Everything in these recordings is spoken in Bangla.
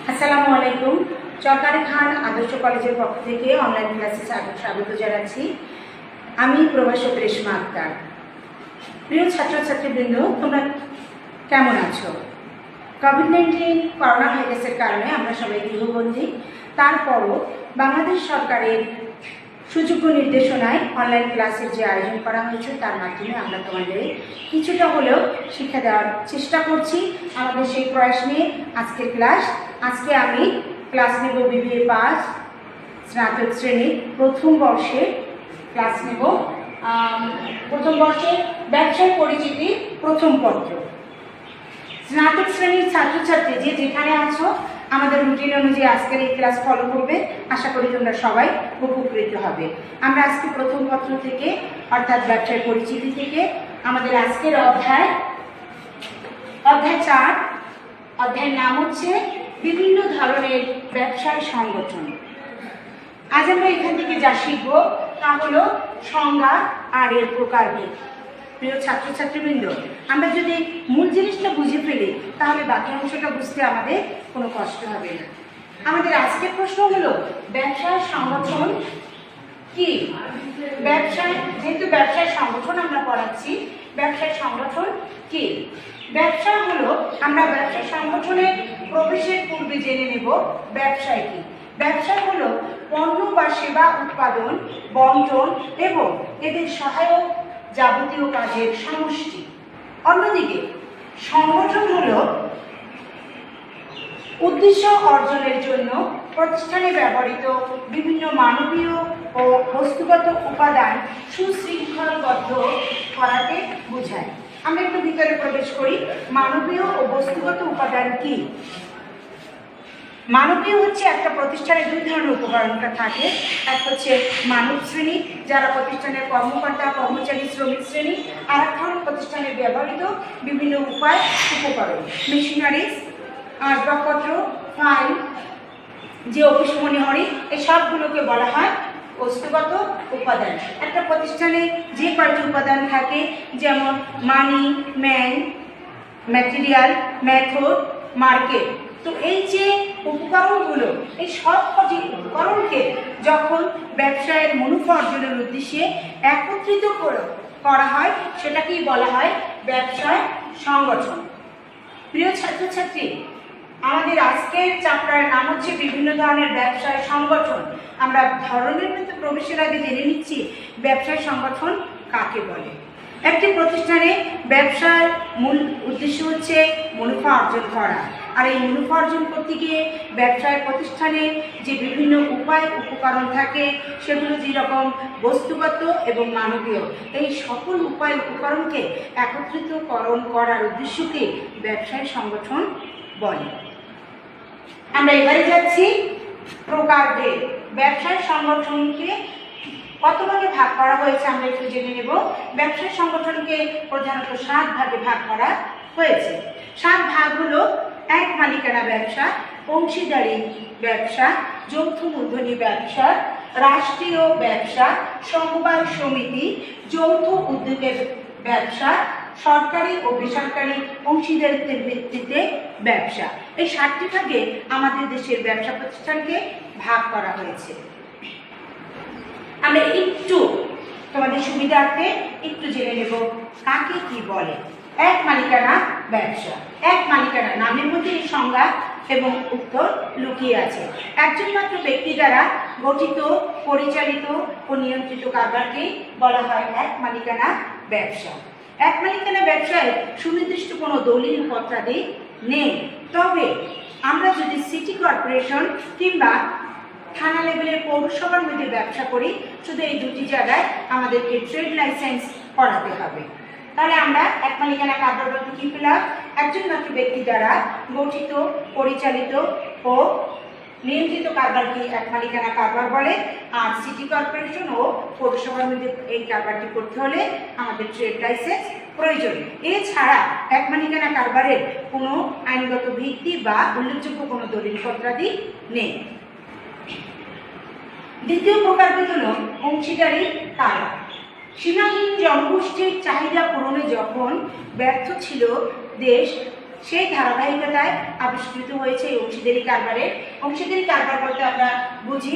আসসালামু আলাইকুম। চরকারি খান আদর্শ কলেজের পক্ষ থেকে অনলাইন ক্লাসে স্বাগত জানাচ্ছি। আমি প্রভাষক রেশমা আক্তার। প্রিয় ছাত্রছাত্রীবৃন্দ, তোমরা কেমন আছো? কোভিড-19 করোনা ভাইরাসের কারণে আমরা সবাই গৃহবন্দী। তারপরও বাংলাদেশ সরকারের সুযোগ্য নির্দেশনায় অনলাইন ক্লাসের যে আয়োজন করা হয়েছে তার মাধ্যমে আমরা তোমাদের কিছুটা হলেও শিক্ষা দেওয়ার চেষ্টা করছি। আমাদের সেই প্রয়াস নিয়ে আজকের ক্লাস। আজকে আমি ক্লাস নেব বিবিএ পাস স্নাতক শ্রেণীর প্রথম বর্ষে ক্লাস নেব। প্রথম বর্ষে ব্যবসায় পরিচিতি প্রথম পত্র। স্নাতক শ্রেণীর ছাত্রছাত্রী যে যেখানে আছো আমাদের রুটিন অনুযায়ী আজকের এই ক্লাস ফলো করবে। আশা করি তোমরা সবাই উপকৃত হবে। আমরা আজকে প্রথম পত্র থেকে অর্থাৎ ব্যবসায় পরিচিতি থেকে আমাদের আজকের অধ্যায় 4। অধ্যায়ের নাম হচ্ছে বিভিন্ন ধরনের ব্যবসায় সংগঠন। আজ আমরা এখান থেকে যা শিখব তা হলো সংজ্ঞা আর এর প্রকারভেদ। প্রিয় ছাত্রছাত্রীবৃন্দ, আমরা যদি মূল জিনিসটা বুঝে ফেলি তাহলে বাকি অংশটা বুঝতে আমাদের কোনো কষ্ট হবে না। আমাদের আজকের প্রশ্ন হলো ব্যবসায় সংগঠন কি? ব্যবসায়, যেহেতু ব্যবসায় সংগঠন আমরা পড়াচ্ছি, ব্যবসায় সংগঠন কি? ব্যবসা হলো, আমরা ব্যবসা সংগঠনে প্রবেশের পূর্বে জেনে নেব ব্যবসায় কি। ব্যবসা হলো পণ্য বা সেবা উৎপাদন, বন্টন এবং এদের সহায়ক যাবতীয় কাজের সমষ্টি। অন্যদিকে সংগঠন হলো উদ্দেশ্য অর্জনের জন্য প্রতিষ্ঠানে ব্যবহৃত বিভিন্ন মানবীয় ও বস্তুগত উপাদান সুশৃঙ্খলবদ্ধ করাকে বোঝায়। আমরা একটু ভিতরে প্রবেশ করি। মানবীয় ও বস্তুগত উপাদান কি? মানবীয় হচ্ছে একটা প্রতিষ্ঠানে দুই ধরনের উপকরণটা থাকে। এক হচ্ছে মানব শ্রেণী, যারা প্রতিষ্ঠানের কর্মকর্তা, কর্মচারী, শ্রমিক শ্রেণী। আর এক ধরনের প্রতিষ্ঠানে ব্যবহৃত বিভিন্ন উপকরণ, মেশিনারিজ, আসবাবপত্র, ফাইল, যে অফিস মনিহারি, এই সবগুলোকে বলা হয় বস্তুগত উপাদান। একটা প্রতিষ্ঠানে যে কয়টি উপাদান থাকে, যেমন মানি, ম্যান, ম্যাটেরিয়াল, মেথড, মার্কেট। তো এই যে উপকরণগুলো, এই সব কটি উপকরণকে যখন ব্যবসায়ের মুনাফা অর্জনের উদ্দেশ্যে একত্রিত করা হয় সেটাকেই বলা হয় ব্যবসায় সংগঠন। প্রিয় ছাত্রছাত্রী, আমাদের আজকের চ্যাপ্টারের নাম হচ্ছে বিভিন্ন ধরনের ব্যবসায় সংগঠন। আমরা ধরনের মধ্যে প্রবেশের আগে জেনে নিচ্ছি ব্যবসায় সংগঠন কাকে বলে। একটি প্রতিষ্ঠানে ব্যবসার মূল উদ্দেশ্য হচ্ছে মুনাফা অর্জন করা। আর এই মুনাফা অর্জন করতে গিয়ে ব্যবসায় প্রতিষ্ঠানে যে বিভিন্ন উপায় উপকরণ থাকে সেগুলো যেরকম বস্তুগত এবং মানবীয়, এই সকল উপায় উপকরণকে একত্রিতকরণ করার উদ্দেশ্যকে ব্যবসায় সংগঠন বলে। আমরা এবারে যাচ্ছি প্রকারভেদ। ব্যবসায় সংগঠনকে কত ভাগে ভাগ করা হয়েছে আমরা একটু জেনে নেব। ব্যবসায় সংগঠনকে প্রধানত 7 ভাগে ভাগ করা হয়েছে। 7 ভাগ হলো: এক মালিকানা ব্যবসা, অংশীদারি ব্যবসা, যৌথ মূলধনী ব্যবসা, রাষ্ট্রীয় ব্যবসা, সমবায় সমিতি, যৌথ উদ্যোগের ব্যবসা, সরকারি ও বেসরকারি অংশীদারিত্বের ভিত্তিতে ব্যবসা। এই 7টি ভাগে আমাদের দেশের ব্যবসা প্রতিষ্ঠানকে ভাগ করা হয়েছে। আমরা একটু তোমাদের সুবিধার্থে একটু জেনে নেব কাকে কি বলে। এক মালিকানা ব্যবসা। এক মালিকানা নামের মধ্যে এই সংজ্ঞা এবং উত্তর লুকিয়ে আছে। একজন মাত্র ব্যক্তি দ্বারা গঠিত, পরিচালিত ও নিয়ন্ত্রিত কারবারকে বলা হয় এক মালিকানা ব্যবসা। এক মালিকানা ব্যবসায় সুনির্দিষ্ট কোনো দলিল পত্রাদি নেই। তবে আমরা যদি সিটি কর্পোরেশন কিংবা থানা লেভেলের পৌরসভার মধ্যে ব্যবসা করি, শুধু এই দুটি জায়গায় আমাদেরকে ট্রেড লাইসেন্স করাতে হবে। তাহলে আমরা এক মালিকানা কারবার বলতে কি পেলাম? একজন মাত্র ব্যক্তি দ্বারা গঠিত, পরিচালিত ও নিয়ন্ত্রিত কারবারকে এক মালিকানা কারবার বলে। আর সিটি কর্পোরেশন ও পৌরসভার মধ্যে এই কারবারটি করতে হলে আমাদের ট্রেড লাইসেন্স প্রয়োজন। এছাড়া এক মালিকানা কারবারের কোনো আইনগত ভিত্তি বা উল্লেখযোগ্য কোনো দলিলপত্রাদি নেই। দ্বিতীয় প্রকারভেদ হল অংশীদারি কারবার। সীমাহীন জনগোষ্ঠীর চাহিদা পূরণে যখন ব্যর্থ ছিল দেশ, সেই ধারাবাহিকতায় আবিষ্কৃত হয়েছে এই অংশীদারি কারবারের। অংশীদারি কারবার বলতে আমরা বুঝি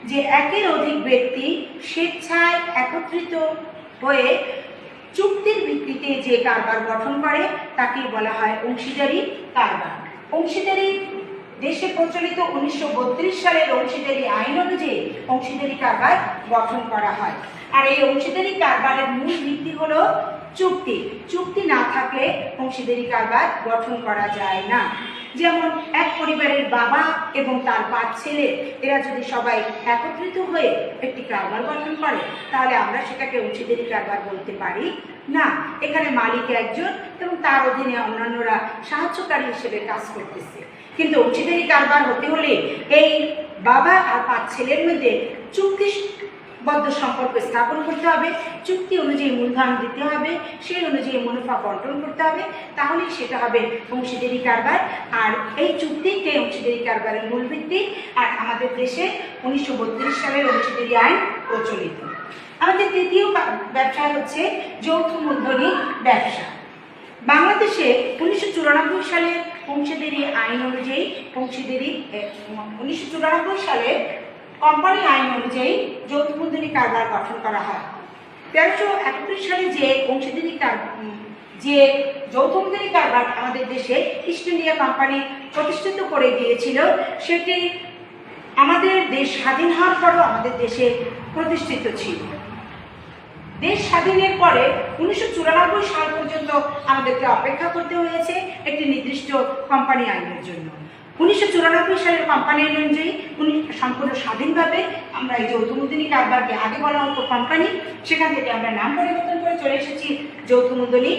যে একের অধিক ব্যক্তি স্বেচ্ছায় একত্রিত হয়ে চুক্তির ভিত্তিতে যে কারবার গঠন করে তাকে বলা হয় অংশীদারি কারবার। অংশীদারি দেশে প্রচলিত 1932 সালের অংশীদারি আইন অনুযায়ী অংশীদারি কারবার গঠন করা হয়। আর এই অংশীদারি কারবারের মূল ভিত্তি হলো চুক্তি। চুক্তি না থাকলে অংশীদারি কারবার গঠন করা যায় না। যেমন এক পরিবারের বাবা এবং তার 5 ছেলে এরা যদি সবাই একত্রিত হয়ে একটি কারবার গঠন করে তাহলে আমরা সেটাকে অংশীদারি কারবার বলতে পারি না। এখানে মালিক একজন এবং তার অধীনে অন্যান্যরা সাহায্যকারী হিসেবে কাজ করতেছে। কিন্তু অংশীদারি কারবার হতে হলে এই বাবা আর 5 ছেলের মধ্যে চুক্তিবদ্ধ সম্পর্ক স্থাপন করতে হবে, চুক্তি অনুযায়ী মূলধন দিতে হবে, সেই অনুযায়ী মুনাফা বন্টন করতে হবে, তাহলেই সেটা হবে অংশীদারি কারবার। আর এই চুক্তিতে অংশীদারি কারবারের মূল ভিত্তি। আর আমাদের দেশে 1932 সালের অংশীদারি আইন প্রচলিত। আমাদের তৃতীয় ব্যবসা হচ্ছে যৌথ মূলধনী ব্যবসা। বাংলাদেশে 1994 সালের অংশীদারি আইন অনুযায়ী 1994 সালে কোম্পানি আইন অনুযায়ী যৌথ মূলধনী কারবার গঠন করা হয়। 1331 সালে যে যৌথ মূলধনী কারবার আমাদের দেশে ইস্ট ইন্ডিয়া কোম্পানি প্রতিষ্ঠিত করে দিয়েছিল, সেটি আমাদের দেশ স্বাধীন হওয়ার পরও আমাদের দেশে প্রতিষ্ঠিত ছিল। দেশ স্বাধীনের পরে 1994 সাল পর্যন্ত আমাদেরকে অপেক্ষা করতে হয়েছে একটি নির্দিষ্ট কোম্পানি আইনের জন্য। 1994 সালের কোম্পানি আইন অনুযায়ী সম্পূর্ণ স্বাধীনভাবে আমরা এই যৌথ মূলধনী কারবারকে, আগে বলা হতো কোম্পানি, সেখান থেকে আমরা নাম পরিবর্তন করে চলে এসেছি যৌথ মূলধনী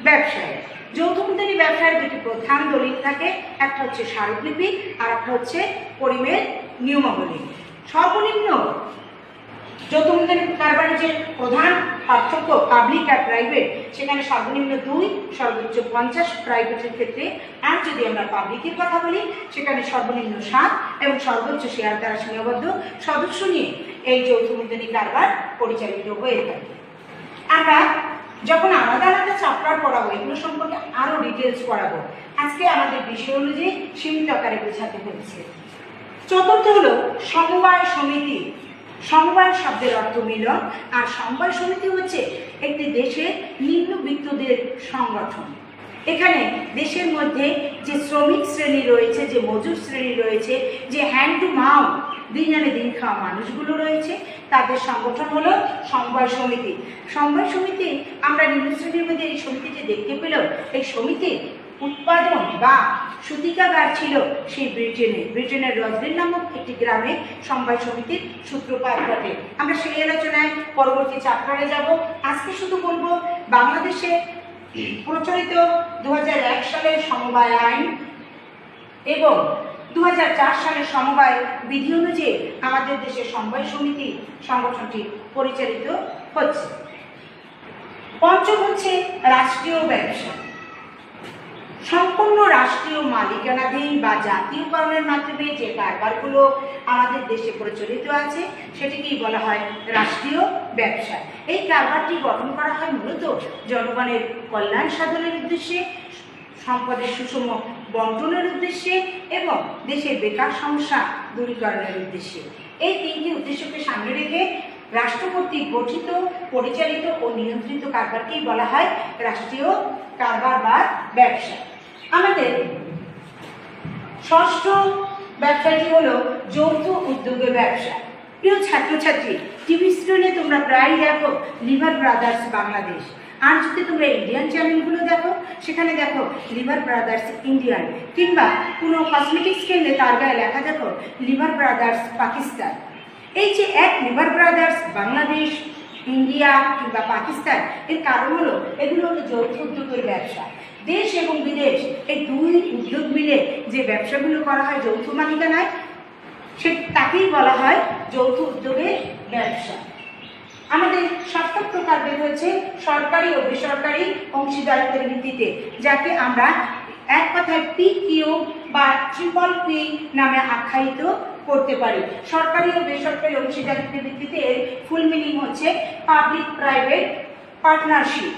ব্যবসায়। যৌথ মূলধনী ব্যবসায়ের দুটি প্রধান দলিল থাকে, একটা হচ্ছে স্মারকলিপি আর একটা হচ্ছে পরিমেয় নিয়মাবলী। সর্বনিম্ন যৌথ মূলধনী কারবারের যে প্রধান পার্থক্য পাবলিক আর প্রাইভেট, সেখানে সর্বনিম্ন 2, সর্বোচ্চ 50 প্রাইভেটের ক্ষেত্রে। আর যদি আমরা পাবলিকের কথা বলি সেখানে সর্বনিম্ন 7 এবং সর্বোচ্চ শেয়ার দ্বারা সীমাবদ্ধ সদস্য নিয়ে এই যৌথ মূলধনী কারবার পরিচালিত হয়ে থাকে। আমরা যখন আলাদা আলাদা চ্যাপ্টার পড়াবো এগুলো সম্পর্কে আরও ডিটেলস পড়াবো। আজকে আমাদের বিষয় অনুযায়ী সীমিত আকারে বোঝাতে হচ্ছে। চতুর্থ হলো সমবায় সমিতি। সমবায় শব্দের অর্থ মিলন, আর সমবায় সমিতি হচ্ছে একটি দেশের নিম্নবিত্তদের সংগঠন। এখানে দেশের মধ্যে যে শ্রমিক শ্রেণী রয়েছে, যে মজুর শ্রেণী রয়েছে, যে হ্যান্ড টু মাউথ দিন আনে দিন খাওয়া মানুষগুলো রয়েছে, তাদের সংগঠন হলো সমবায় সমিতি। সমবায় সমিতি আমরা নিম্ন শ্রেণীর মধ্যে এই সমিতিটি দেখতে পেলেও এই সমিতির উৎপাদন বা সূতিকাগার ছিল সেই ব্রিটেনের রজলিন নামক একটি গ্রামে সমবায় সমিতির সূত্রপাত ঘটে। আমরা সেই আলোচনায় পরবর্তী চ্যাপ্টারে যাব। আজকে শুধু বলবো বাংলাদেশে প্রচলিত 2001 সালের সমবায় আইন এবং 2004 সালের সমবায় বিধি অনুযায়ী আমাদের দেশে সমবায় সমিতি সংগঠনটি পরিচালিত হচ্ছে। পঞ্চম হচ্ছে রাষ্ট্রীয় ব্যবসা। সম্পূর্ণ রাষ্ট্রীয় মালিকানাধীন বা জাতীয়করণের মাধ্যমে যে কারবারগুলো আমাদের দেশে প্রচলিত আছে সেটিকেই বলা হয় রাষ্ট্রীয় ব্যবসা। এই কারবারটি গঠন করা হয় মূলত জনগণের কল্যাণ সাধনের উদ্দেশ্যে, সম্পদের সুষম বন্টনের উদ্দেশ্যে এবং দেশের বেকার সমস্যা দূরীকরণের উদ্দেশ্যে। এই 3টি উদ্দেশ্যকে সামনে রেখে রাষ্ট্র কর্তৃক গঠিত, পরিচালিত ও নিয়ন্ত্রিত কারবারকেই বলা হয় রাষ্ট্রীয় কারবার বা ব্যবসা। আমাদের ষষ্ঠ ব্যবসাটি হলো যৌথ উদ্যোগের ব্যবসা। প্রিয় ছাত্রছাত্রী, টিভি স্ক্রিনে তোমরা প্রায় দেখো লিভার ব্রাদার্স বাংলাদেশ। আর যদি তোমরা ইন্ডিয়ান চ্যানেলগুলো দেখো সেখানে দেখো লিভার ব্রাদার্স ইন্ডিয়ান, কিংবা কোনো কসমেটিক্স কিনলে তার গায়ে লেখা দেখো লিভার ব্রাদার্স পাকিস্তান। এই যে এক লিভার ব্রাদার্স বাংলাদেশ, ইন্ডিয়া কিংবা পাকিস্তান, এর কারণ হলো এগুলো হলো যৌথ উদ্যোগের ব্যবসা। দেশ এবং বিদেশ এই 2 উদ্যোগ মিলে যে ব্যবসাগুলো করা হয় যৌথ মালিকানায়, তাকেই বলা হয় যৌথ উদ্যোগের ব্যবসা। আমাদের সপ্তম প্রকার বের হয়েছে সরকারি ও বেসরকারি অংশীদারিত্বের ভিত্তিতে, যাকে আমরা এক কথায় PQ বা PPP নামে আখ্যায়িত করতে পারি। সরকারি ও বেসরকারি অংশীদারিত্বের ভিত্তিতে এর ফুল মিনিং হচ্ছে পাবলিক প্রাইভেট পার্টনারশিপ।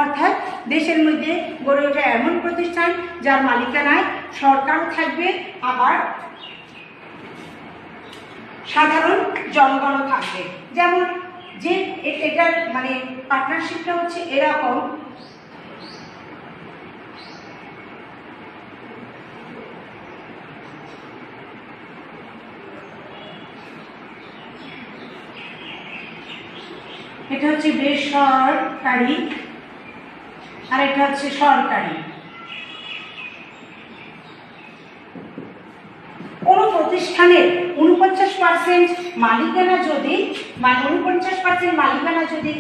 অর্থাৎ দেশের মধ্যে গড়ে ওঠা এমন প্রতিষ্ঠান যার মালিকানায় সরকারও থাকবে, আবার সাধারণ জনগণও থাকবে। যেমন যে এটার মানে পার্টনারশিপটা হচ্ছে এরকম, এটা হচ্ছে বেসরকারি আর এটা হচ্ছে সরকারি। কোনো প্রতিষ্ঠানের 49% মালিকানা যদি 49% মালিকানা যদি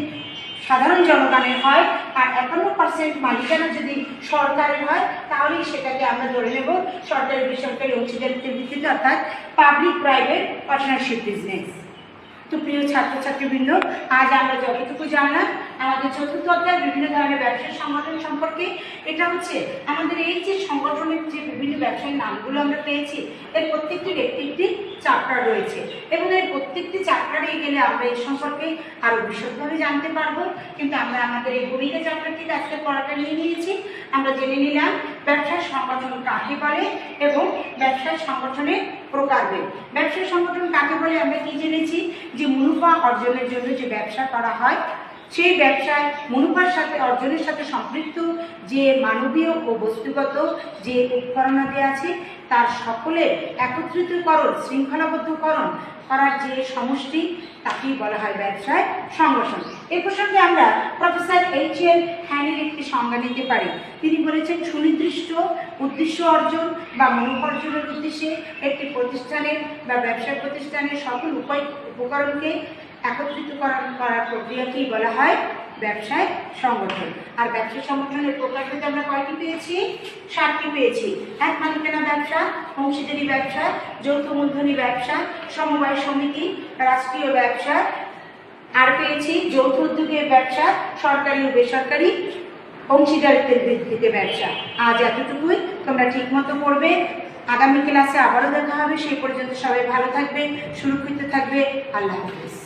সাধারণ জনগণের হয় আর 51% মালিকানা যদি সরকারের হয়, তাহলেই সেটাকে আমরা ধরে নেব সরকারি বেসরকারি অংশীদারিত্বের ভিত্তিতে, অর্থাৎ পাবলিক প্রাইভেট পার্টনারশিপ বিজনেস। তো প্রিয় ছাত্রছাত্রীবৃন্দ, আজ আমরা যতটুকু জানলাম আমাদের চতুর্থ অধ্যায় বিভিন্ন ধরনের ব্যবসায়িক সংগঠন সম্পর্কে। এটা হচ্ছে আমাদের এই যে সংগঠনের যে বিভিন্ন ব্যবসায়িক নামগুলো আমরা পেয়েছি, এর প্রত্যেকটির একটি চ্যাপ্টার রয়েছে এবং এর প্রত্যেকটি চ্যাপ্টারে গেলে আমরা এই সম্পর্কে আরও বিশদভাবে জানতে পারবো। কিন্তু আমরা আমাদের এই ভূমিকা চ্যাপ্টারটি আজকে পড়াটা নিয়ে নিয়েছি। আমরা জেনে নিলাম ব্যবসায় সংগঠন কাকে বলে এবং ব্যবসায় সংগঠনের প্রকারভেদ। ব্যবসায় সংগঠন কাকে বলে আমরা কি জেনেছি, যে মুনাফা অর্জনের জন্য যে ব্যবসা করা হয়, সেই ব্যবসায় মুনাফার সাথে অর্জনের সাথে সম্পৃক্ত যে মানবীয় ও বস্তুগত যে উপকরণাদি আছে তার সকলের একত্রিতকরণ, শৃঙ্খলাবদ্ধকরণ করার যে সমষ্টি, তাকেই বলা হয় ব্যবসায় সংগঠন। এ প্রসঙ্গে আমরা প্রফেসর H.L. হ্যানির একটি সংজ্ঞা নিতে পারি। তিনি বলেছেন, সুনির্দিষ্ট উদ্দেশ্য অর্জন বা মুনাফা অর্জনের উদ্দেশ্যে একটি প্রতিষ্ঠানের বা ব্যবসায় প্রতিষ্ঠানের সকল উপকরণকে একত্রিতকরণ করার প্রক্রিয়াকেই বলা হয় ব্যবসায় সংগঠন। আর ব্যবসায় সংগঠনের প্রকারভেদ আমরা কয়টি পেয়েছি? 7টি পেয়েছি। এক মালিকানা ব্যবসা, অংশীদারি ব্যবসা, যৌথ মূলধনী ব্যবসা, সমবায় সমিতি, রাষ্ট্রীয় ব্যবসা, আর পেয়েছি যৌথ উদ্যোগের ব্যবসা, সরকারি ও বেসরকারি অংশীদারিত্বের ভিত্তিতে ব্যবসা। আজ এতটুকুই, তোমরা ঠিক মতো পড়বে। আগামী ক্লাসে আবারও দেখা হবে। সেই পর্যন্ত সবাই ভালো থাকবে, সুরক্ষিত থাকবে। আল্লাহ হাফেজ।